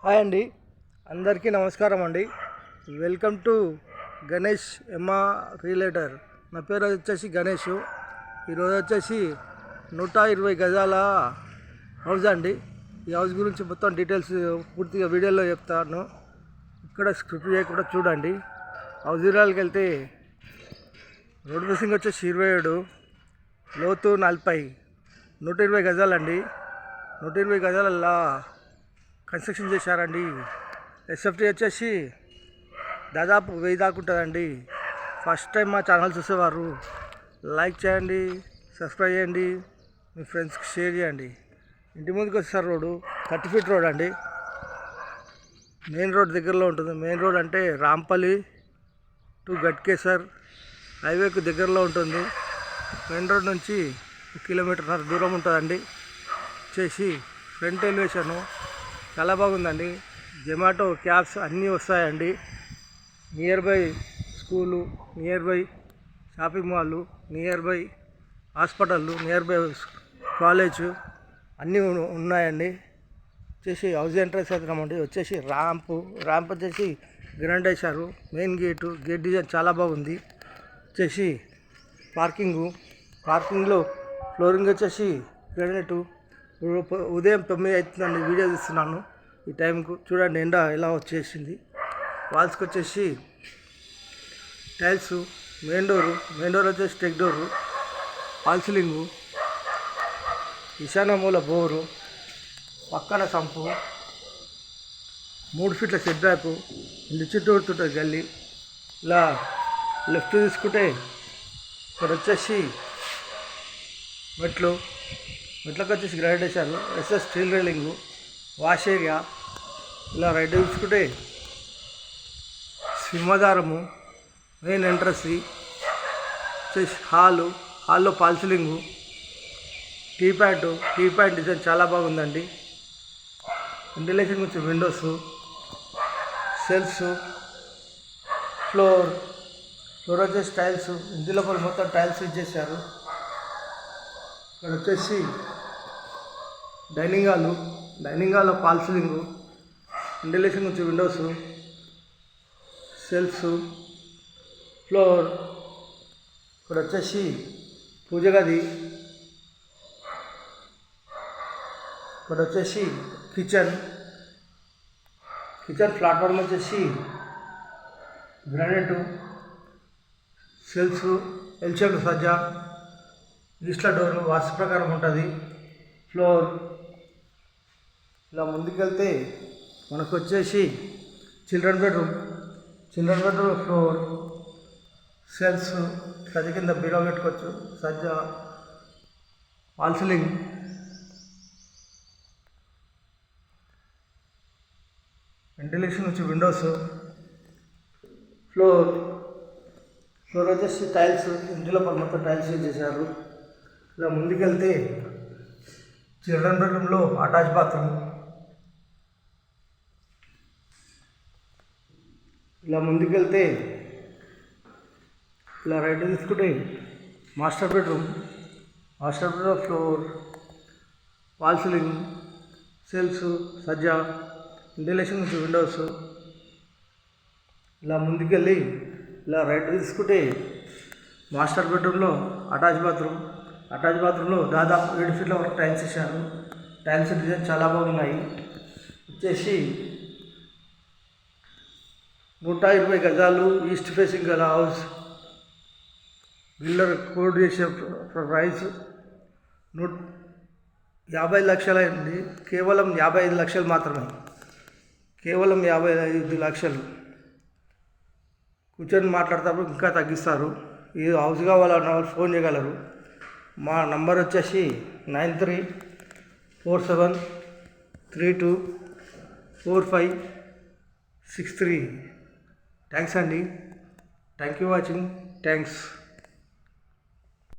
Hi అండి, అందరికీ నమస్కారం అండి. వెల్కమ్ టు గణేష్ ఎమ్మా రియలేటర్. నా పేరు వచ్చేసి గణేష్. ఈరోజు వచ్చేసి 120 గజాల హౌస్ అండి. ఈ హౌస్ గురించి మొత్తం డీటెయిల్స్ పూర్తిగా వీడియోలో చెప్తాను. ఇక్కడ స్క్రిప్ట్ చేయకుండా చూడండి. హౌస్ వివరాలకు వెళ్తే రోడ్ బేసింగ్ వచ్చేసి 27, లోతు 40, 120 గజాలండి. 120 గజాలల్లా కన్స్ట్రక్షన్ చేశారండి. ఎస్ఎఫ్టీ వచ్చేసి దాదాపు 1000 దాకా ఉంటుందండి. ఫస్ట్ టైం మా ఛానల్ చూసేవారు లైక్ చేయండి, సబ్స్క్రైబ్ చేయండి, మీ ఫ్రెండ్స్కి షేర్ చేయండి. ఇంటి ముందుకు వచ్చేసారు రోడ్డు 30 ఫీట్ రోడ్ అండి. మెయిన్ రోడ్ దగ్గరలో ఉంటుంది. మెయిన్ రోడ్ అంటే రాంపల్లి టు గట్కేసర్ హైవేకు దగ్గరలో ఉంటుంది. మెయిన్ రోడ్ నుంచి 1 కిలోమీటర్ దూరం ఉంటుందండి. వచ్చేసి ఫ్రంట్ ఎలివేషను చాలా బాగుందండి. జొమాటో క్యాబ్స్ అన్నీ వస్తాయండి. Near by school, near by shopping mall, near by hospital, near by college అన్నీ ఉన్నాయండి. వచ్చేసి హౌస్ ఎంట్రన్స్ అవుతున్నామండి. వచ్చేసి ర్యాంప్ వచ్చేసి గ్రాండ్ వేశారు. మెయిన్ గేట్ డిజైన్ చాలా బాగుంది. వచ్చేసి పార్కింగ్లో ఫ్లోరింగ్ వచ్చేసి గ్రానైట్. ఉదయం 9 అవుతుందండి. వీడియో తీస్తున్నాను ఈ టైంకు. చూడండి ఎండ ఎలా వచ్చేసింది. వాల్స్కి వచ్చేసి టైల్స్, మెయిన్ డోర్ వచ్చేసి టెక్ డోరు, ఫాల్ సీలింగు, ఈశాన్య మూల బోరు, పక్కన సంపు, 3 ఫీట్ల సెట్ బ్యాక్, ఇంటి చుట్టూ ఉంటుంది గల్లీ. ఇలా లెఫ్ట్ తీసుకుంటే ఇక్కడ వచ్చేసి మెట్లకు వచ్చేసి గ్రానైట్ వేశారు. SS steel railing, wash area. ఇలా రైట్ చూసుకుంటే సింహదారము, మెయిన్ ఎంట్రన్స్ వచ్చేసి హాల్లో ఫాల్ సీలింగు, టీ ప్యాంట్ డిజైన్ చాలా బాగుందండి. వెంటిలేషన్ వచ్చి విండోస్, సెల్ఫ్స్, ఫ్లోర్ వచ్చేసి టైల్స్. ఇంటి లోపల మొత్తం టైల్స్ ఇచ్చేసారు. ఇక్కడ వచ్చేసి డైనింగ్ హాల్లో ఫాల్ సీలింగు, వెంటిలేషన్ వచ్చి విండోస్, సెల్ఫ్స్, ఫ్లోర్. ఇక్కడ వచ్చేసి పూజ గది. ఇక్కడ వచ్చేసి కిచెన్ ప్లాట్ఫామ్ వచ్చేసి గ్రానైట్, సెల్ఫ్, ఎల్షేప్ సజ్జా, ఈస్ట్ల డోర్లు వాస్తు ప్రకారం ఉంటుంది. ఫ్లోర్. ఇలా ముందుకెళ్తే మనకు వచ్చేసి చిల్డ్రన్ బెడ్రూమ్ ఫ్లోర్, సెల్ఫ్స్, గది కింద బీరో పెట్టుకోవచ్చు, సజ్జా, వాల్ సీలింగ్, వెంటిలేషన్ వచ్చి విండోస్, ఫ్లోర్ వచ్చేసి టైల్స్. ఇంటిలో మొత్తం టైల్స్ యూజ్ చేశారు. ఇలా ముందుకెళ్తే చిల్డ్రన్ బెడ్రూమ్లో అటాచ్ బాత్రూమ్. ఇలా ముందుకెళ్తే ఇలా రైట్ తీసుకుంటే master bedroom floor, wall ceiling, shelves, సజ్జా, వెంటిలేషన్ నుంచి విండోస్. ఇలా ముందుకెళ్ళి ఇలా రైట్ తీసుకుంటే మాస్టర్ బెడ్రూమ్లో అటాచ్ బాత్రూంలో దాదాపు 7 ఫీట్ల వరకు టైల్స్ ఇచ్చారు. టైల్స్ డిజైన్ చాలా బాగున్నాయి. వచ్చేసి 120 గజాలు ఈస్ట్ ఫేసింగ్ గల హౌస్. బిల్డర్ కోడ్ చేసే ప్రైస్ 50 లక్షలు అయింది. కేవలం 55 లక్షలు మాత్రమే. కేవలం 55 లక్షలు. కూర్చొని మాట్లాడతారు, ఇంకా తగ్గిస్తారు. ఈ హౌస్ కావాలన్న వాళ్ళు ఫోన్ చేయగలరు. మా నంబర్ వచ్చేసి 9347324563. థ్యాంక్స్ అండి. Thank you watching. థ్యాంక్స్.